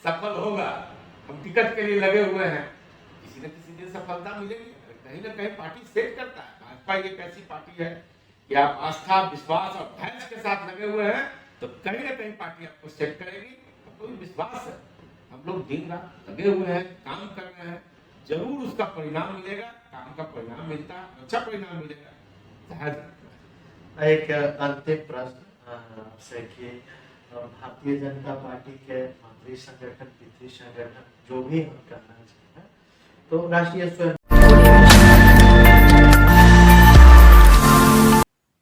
सफल होगा। हम टिकट के लिए लगे हुए हैं, किसी न किसी दिन सफलता मिलेगी। कहीं ना कहीं पार्टी सेट करता है। भाजपा एक ऐसी पार्टी है कि आप आस्था, विश्वास और धैर्य के साथ लगे हुए हैं तो कहीं ना कहीं पार्टी आपको सेट करेगी। हमको विश्वास है, हम लोग दिन रात लगे हुए हैं, काम कर रहे हैं, जरूर उसका परिणाम मिलेगा। काम का परिणाम मिलता है, अच्छा परिणाम मिलेगा। एक अंतिम प्रश्न आपसे कि भारतीय जनता पार्टी के मंत्री संगठन, पितृ संगठन, जो भी हम करना चाहते हैं, तो राष्ट्रीय स्वयं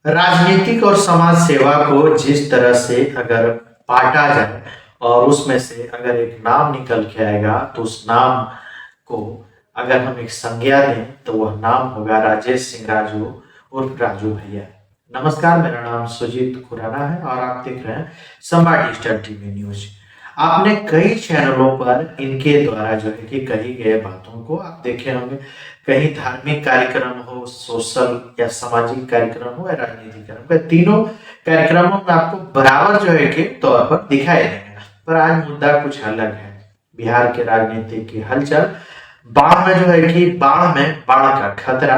राजनीतिक और समाज सेवा को जिस तरह से अगर बांटा जाए और उसमें से अगर एक नाम निकल के आएगा तो उस नाम को अगर हम एक संज्ञा दें तो वह नाम होगा राजेश सिंह राजू उर्फ राजू भैया। नमस्कार, मेरा नाम सुजीत खुराना है और आप देख रहे हैं संवाद डिजिटल टीवी न्यूज। आपने कई चैनलों पर इनके द्वारा जो है कि कही गए बातों को आप देखे होंगे। कहीं धार्मिक कार्यक्रम हो, सोशल या सामाजिक कार्यक्रम हो या राजनीतिक कार्यक्रम, तीनों कार्यक्रमों में आपको बराबर जो है कि तौर पर दिखाई देंगे। पर आज मुद्दा कुछ अलग है। बिहार के राजनीतिक की हलचल, बाढ़ में जो है कि बाढ़ का खतरा,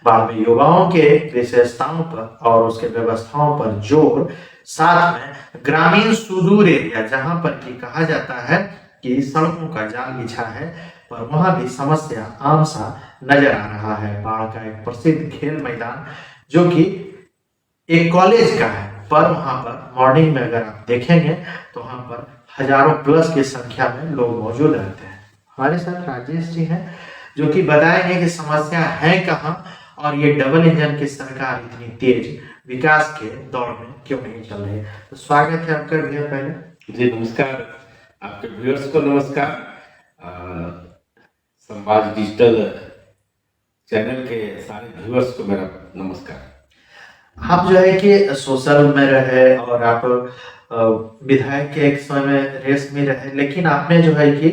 बाढ़ में युवाओं के विशेषताओं पर और उसके व्यवस्थाओं पर जोर, साथ में ग्रामीण सुदूर एरिया जहां पर कि कहा जाता है कि सड़कों का जाल बिछा है, पर वहां भी समस्या आम सा नजर आ रहा है। बाढ़ का एक प्रसिद्ध खेल मैदान जो कि एक कॉलेज का है, पर वहां पर मॉर्निंग में अगर आप देखेंगे तो वहां पर हजारों प्लस की संख्या में लोग मौजूद रहते हैं। हमारे साथ राजेश जी हैं जो कि बताएंगे कि समस्या है कहाँ और ये डबल इंजन की सरकार इतनी तेज विकास के दौर में क्यों नहीं चल रही है। तो स्वागत है आपका भैया। पहले जी नमस्कार, आपके व्यूअर्स को नमस्कार। संवाद डिजिटल चैनल के सारे व्यूअर्स को मेरा नमस्कार। आप जो है कि सोशल में रहे और आप विधायक के एक समय में रेस में रहे, लेकिन आपने जो है कि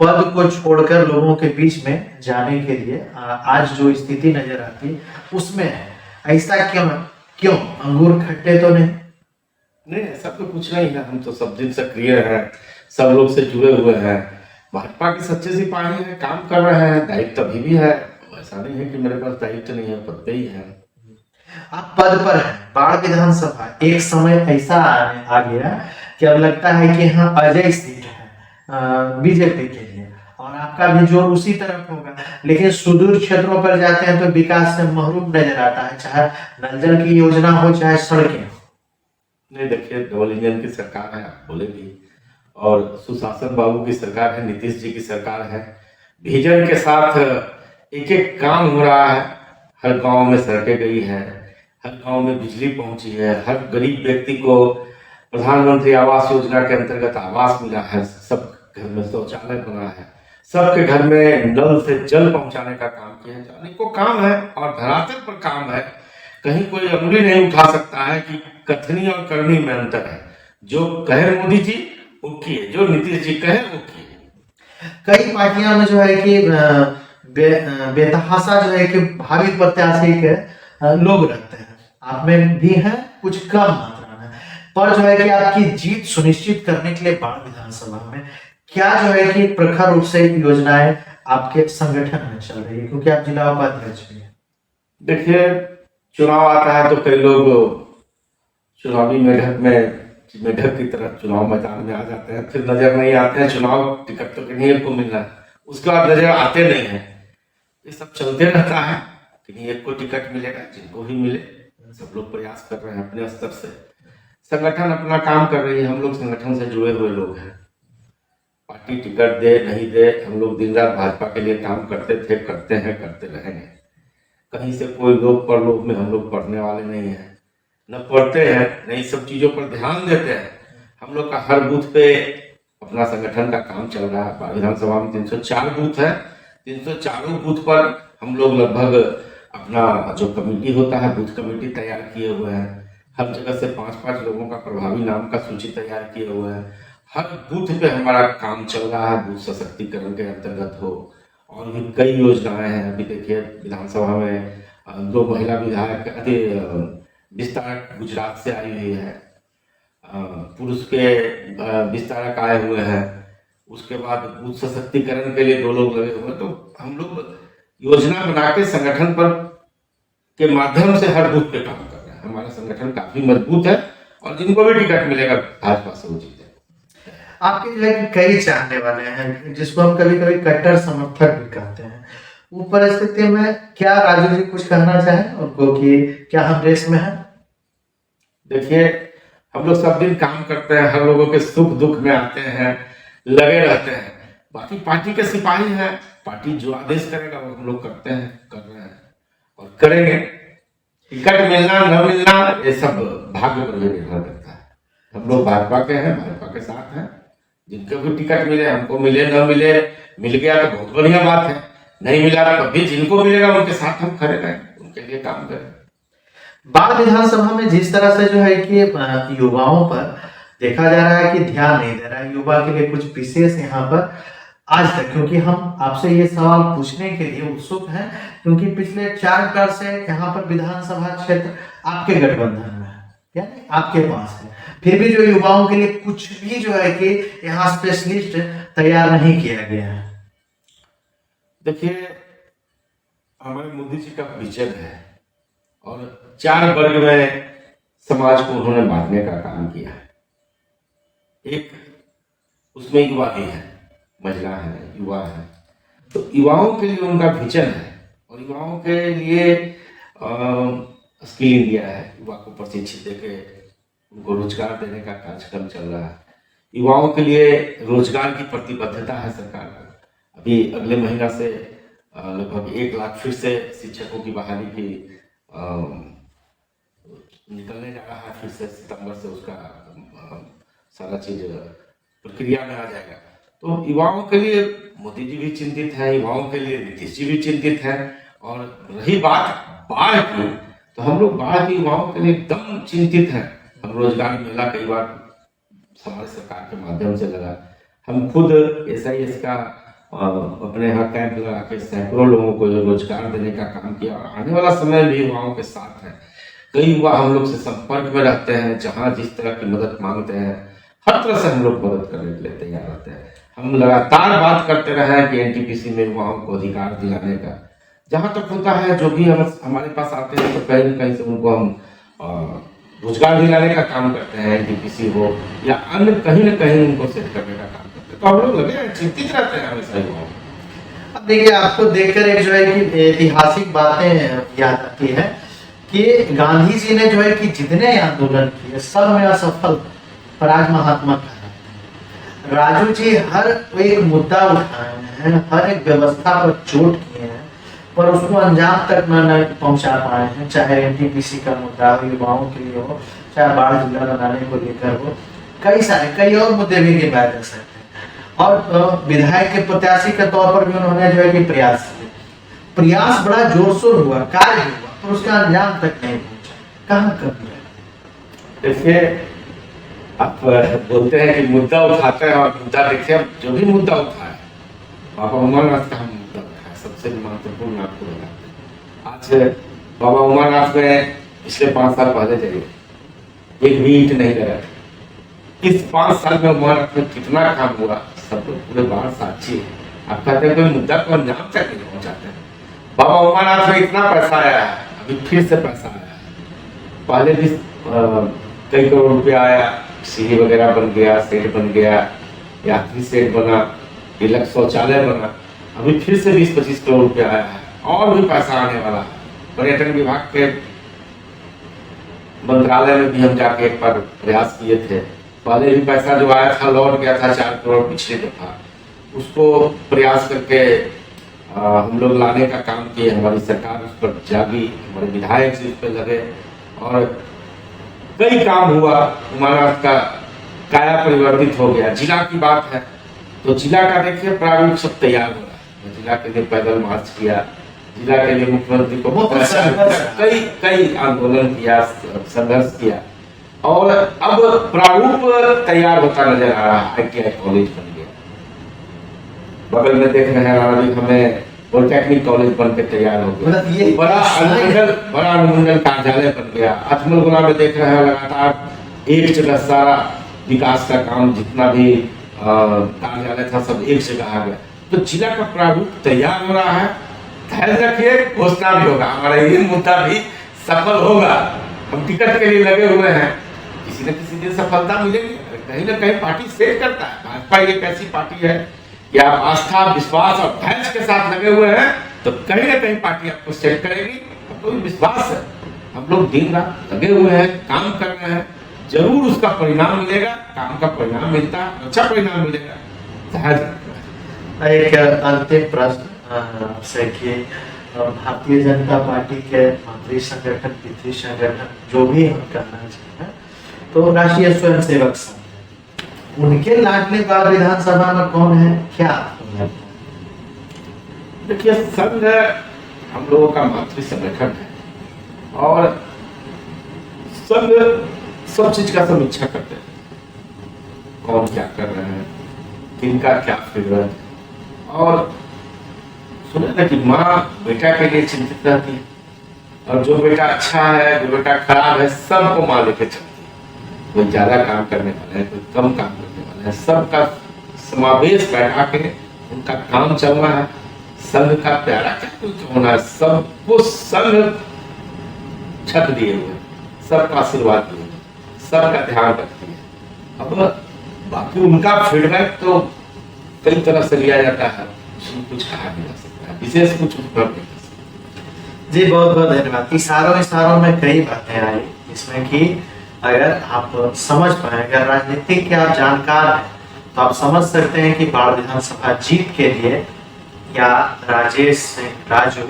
पद को छोड़कर लोगों के बीच में जाने के लिए आज जो स्थिति नजर आती उसमें है। ऐसा क्यों क्यों अंगूर खट्टे तो नहीं? नहीं, ऐसा तो कुछ नहीं है। हम तो सब दिन सक्रिय हैं, सब लोग से जुड़े हुए हैं, भाजपा के सच्चे सिपाही हैं, काम कर रहे हैं। दायित्व अभी भी है, ऐसा नहीं है कि मेरे पास दायित्व नहीं है, पद पे ही है। आप पद पर हैं, बाढ़ विधानसभा एक समय ऐसा आ गया कि अब लगता है कि हाँ अजय सीट है बीजेपी के लिए और आपका भी जोर उसी तरफ होगा, लेकिन सुदूर क्षेत्रों पर जाते हैं तो विकास से महरूम नजर आता है, चाहे नल जल की योजना हो चाहे सड़कें। नहीं, देखिए डबल इंजन की सरकार है, आप बोले भी, और सुशासन बाबू की सरकार है, नीतीश जी की सरकार है। विजन के साथ एक एक काम हो रहा है। हर गांव में सड़कें गई है, हर गांव में बिजली पहुंची है, हर गरीब व्यक्ति को प्रधानमंत्री आवास योजना के अंतर्गत आवास मिला है, सब घर में शौचालय बना है, सबके घर में नल से जल पहुंचाने का काम किया है। अनेकों काम है और धरातल पर काम है। कहीं कोई अंगुली नहीं उठा सकता है कि कथनी और करनी में अंतर है। जो कहे मोदी जी वो किए, जो नीतीश जी कहे वो किए। कई पार्टियां में जो है कि बेतहासा जो है कि भावी प्रत्याशी के लोग रहते हैं, आप में भी हैं कुछ कम मात्रा में, पर जो है कि आपकी जीत सुनिश्चित करने के लिए बाढ़ विधानसभा में क्या जो है कि प्रखर रूप से योजनाएं आपके संगठन में चल रही है, क्योंकि आप जिला उपाध्यक्ष भी हैं। देखिए, चुनाव आता है तो कई लोग चुनावी मेढक की तरह चुनाव मैदान में आ जाते हैं, फिर नजर नहीं आते हैं। चुनाव टिकट तो किन्हीं एक को मिलना है, उसके बाद नजर आते नहीं है। ये सब चलते रहता है, किन्हीं एक को टिकट मिलेगा, जिनको भी मिले। सब लोग प्रयास कर रहे हैं अपने स्तर से, संगठन अपना काम कर रही है। हम लोग संगठन से जुड़े हुए लोग हैं। पार्टी टिकट दे नहीं दे, हम लोग दिन रात भाजपा के लिए काम करते थे, करते हैं, करते रहेंगे। कहीं से कोई लोग परलोक में हम लोग पढ़ने वाले नहीं हैं, न पढ़ते हैं, नहीं सब चीजों पर ध्यान देते हैं। हम लोग का हर बूथ पे अपना संगठन का काम चल रहा है। विधानसभा में 304 बूथ है, 304 बूथ पर हम लोग लगभग अपना जो कमेटी होता है, बूथ कमेटी तैयार किए हुए हैं। हर जगह से 5-5 लोगों का प्रभावी नाम का सूची तैयार किए हुए हैं। हर बूथ पे हमारा काम चल रहा है, बूथ सशक्तिकरण के अंतर्गत हो। और भी कई योजनाएं हैं। अभी देखिए विधानसभा में 2 महिला विधायक विस्तारक गुजरात से आई हुई है, पुरुष के विस्तारक आए हुए हैं, उसके बाद बूथ सशक्तिकरण के लिए 2 लोग लगे हुए हैं। तो हम लोग योजना बना के संगठन पर के माध्यम से हर बूथ पे काम कर रहे हैं। हमारा संगठन काफी मजबूत है और जिनको भी टिकट मिलेगा भाजपा से वो जीते। आपके जो है कि कई चाहने वाले हैं, जिसको हम कभी कभी कट्टर समर्थक भी कहते हैं। वो परिस्थिति में क्या राजू जी कुछ कहना चाहें उनको कि क्या हम रेस में हैं? देखिए, हम लोग सब दिन काम करते हैं, हर लोगों के सुख दुख में आते हैं, लगे रहते हैं। बाकी पार्टी के सिपाही हैं, पार्टी जो आदेश करेगा वो हम लोग करते हैं, कर रहे हैं और करेंगे। टिकट मिलना न मिलना ये सब भाग्य पर भी निर्भर करता है। हम लोग भाजपा के हैं, भाजपा के साथ हैं। जिनको भी टिकट मिले, हमको मिले न मिले, मिल गया तो बहुत बढ़िया बात है, नहीं मिला तब भी जिनको मिलेगा उनके साथ हम खड़े रहें, उनके लिए काम करें। बाढ़ विधानसभा में जिस तरह से जो है कि युवाओं पर देखा जा रहा है कि ध्यान नहीं दे रहा है, युवा के लिए कुछ विशेष यहाँ पर आज तक, क्योंकि हम आपसे ये सवाल पूछने के लिए उत्सुक हैं क्योंकि पिछले 4 बार से यहाँ पर विधानसभा क्षेत्र आपके गठबंधन में है, यानी आपके पास है, फिर भी जो युवाओं के लिए कुछ भी जो है कि यहाँ स्पेशलिस्ट तैयार नहीं किया गया है। देखिए, हमारे मोदी जी का विजन है और 4 वर्ग में समाज को उन्होंने बांटने का काम किया है। एक उसमें युवा भी है, महिला है, युवा है, तो युवाओं के लिए उनका विजन है और युवाओं के लिए स्किल इंडिया है, युवा को प्रशिक्षित देके उनको रोजगार देने का कार्यक्रम चल रहा है। युवाओं के लिए रोजगार की प्रतिबद्धता है सरकार का। अभी अगले महीना से लगभग 1 लाख फिर से शिक्षकों की बहाली की निकलने जा रहा है। फिर से सितंबर से उसका सारा चीज प्रक्रिया में आ जाएगा। तो युवाओं के लिए मोदी जी भी चिंतित हैं, युवाओं के लिए नीतीश जी भी चिंतित हैं। और रही बात बाढ़ की, तो हम लोग बाढ़ की युवाओं के लिए एकदम चिंतित हैं। हम रोजगार मेला कई बार हमारे सरकार के माध्यम से लगा, हम खुद SIS का अपने यहाँ कैंप लगा के सैकड़ों लोगों को रोजगार देने का काम किया और आने वाला समय भी युवाओं के साथ है। कई युवा हम लोग से संपर्क में रहते हैं, जहाँ जिस तरह की मदद मांगते हैं हर तरह से हम लोग मदद करने के लिए तैयार रहते हैं। हम लगातार बात करते रहे हैं कि NTPC में युवाओं को अधिकार दिलाने का, जहाँ तक होता है जो भी हमारे पास आते हैं तो कहीं न कहीं से उनको हम रोजगार दिलाने का काम करते हैं, NTPC हो या अन्य कहीं न कहीं उनको सेट करने का काम करते हैं। तो हम लोग लगे हैं, चिंतित रहते हैं हमेशा युवाओं। अब देखिए, आपको देखकर एक जो है कि ऐतिहासिक बातें याद आती है कि गांधी जी ने जो है कि जितने आंदोलन किए सब में असफल, पर आज महात्मा कहा। राजू जी हर एक मुद्दा उठाए हैं, हर एक व्यवस्था पर चोट किए हैं, पर उसको अंजाम तक न पहुंचा पाए हैं। चाहे NTPC का मुद्दा हो, युवाओं के लिए हो, चाहे बाढ़ जिला बनाने को लेकर हो, कई और मुद्दे भी गिनाए जा सकते हैं। और विधायक के प्रत्याशी के तौर पर भी उन्होंने जो है कि प्रयास किए, प्रयास बड़ा जोर शोर हुआ, कार्य हुआ, पर उसका अंजाम तक नहीं पहुंचा। कहाँ कमी है? देखिए, आप बोलते हैं कि मुद्दा उठाते हैं और मुद्दा देखिए, जो भी मुद्दा उठाए, बाबा उमानाथ का हम मुद्दा उठाए, सबसे महत्वपूर्ण आपको बताते हैं। आज बाबा उमानाथ में पिछले 5 साल पहले चलिए, एक भी ईंट नहीं लगा था। इस 5 साल में उमानाथ में कितना काम हुआ, सब लोग पूरे बाहर साक्षी है। आप कहते हैं कोई मुद्दा को अंजाम तक नहीं पहुंचाते हैं। बाबा उमानाथ में इतना पैसा आया है, अभी फिर से पैसा आया है। पहले भी कई करोड़ रुपया आया, सीढ़ी वगैरह बन गया, सेट बन गया, यात्री सेट बना, डिलक्स शौचालय बना, अभी फिर से 20-25 करोड़ रुपया आया है और भी पैसा आने वाला है। पर्यटन विभाग के मंत्रालय में भी हम जाके एक बार प्रयास किए थे। पहले भी पैसा जो आया था लौट गया था 4 करोड़ पिछले दफा, उसको प्रयास करके हम लोग लाने का काम किए। हमारी सरकार उस पर जागी, हमारे विधायक जी उस पर लगे और कई काम हुआ। उमानाथ का काया परिवर्तित हो गया। जिला की बात है तो जिला का देखिए प्रारूप सब तैयार हो रहा है। जिला के लिए पैदल मार्च किया, जिला के लिए मुख्यमंत्री को कई आंदोलन किया, संघर्ष किया और अब प्रारूप तैयार होता नजर आ रहा है। ITI कॉलेज बन गया, बगल में देख रहे हैं राणा हमें पॉलिटेक्निक कॉलेज बन के तैयार हो गया, बड़ा अनुमंडल कार्यालय बन गया। अथमलगोला में देख रहे हैं लगातार एक जगह सारा विकास का काम जितना भी कार्यालय था, सब एक जगह आ गया। तो जिला का प्रारूप तैयार हो रहा है, धैर्य रखिए, घोषणा भी होगा, हमारा ये मुद्दा भी सफल होगा। हम टिकट के लिए लगे हुए हैं, किसी न किसी दिन सफलता मिलेगी। कहीं ना कहीं पार्टी सेट करता है। भाजपा एक ऐसी पार्टी है कि आप आस्था, विश्वास और धैर्य के साथ लगे हुए हैं तो कहीं ना कहीं पार्टी आपको सेट करेगी। आपको भी विश्वास है, हम लोग दिन रात लगे हुए हैं, काम कर रहे हैं, जरूर उसका परिणाम मिलेगा। काम का परिणाम मिलता है, अच्छा परिणाम मिलेगा। एक अंतिम प्रश्न से कि भारतीय जनता पार्टी के मंत्री संगठन, पितृ संगठन, जो भी हम कहना चाहते हैं, तो राष्ट्रीय स्वयंसेवक संघ, उनके लाडले बाल विधानसभा में कौन है, क्या आपको लगता है? देखिए, संघ हम लोगों का मातृ संगठन है और संघ सब चीज का समीक्षा करते हैं, कौन क्या कर रहे हैं, किनका क्या फिक्र है। और सुने ना कि माँ बेटा के लिए चिंतित रहती है, और जो बेटा अच्छा है, जो बेटा खराब है, सबको माँ लेके चलती है। कोई ज्यादा काम करने वाला है, कोई कम काम करने वाला है, सबका समावेश बैठा के उनका काम चलना है। संघ का प्यारा क्या कुछ होना है, सबको संघ छत दिए हुए, सबका आशीर्वाद दिए, सबका ध्यान रखती है। अब बाकी उनका फीडबैक तो कई तरह से लिया जाता है, उसमें कुछ कहा नहीं जा सकता है, विशेष कुछ उपलब्ध नहीं कर सकता। जी बहुत बहुत धन्यवाद। इशारों में कई बातें आई, इसमें कि अगर आप समझ पाए, अगर राजनीतिक के आप जानकार हैं, तो आप समझ सकते हैं कि बाढ़ विधानसभा जीत के लिए या राजेश सिंह राजू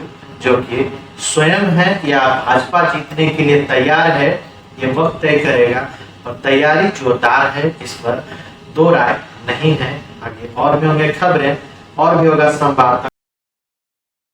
जो कि स्वयं है या भाजपा जीतने के लिए तैयार है, ये वक्त तय करेगा। और तैयारी जोरदार है, इस पर दो राय नहीं है। आगे और भी होंगे खबरें, और भी होगा संवाद।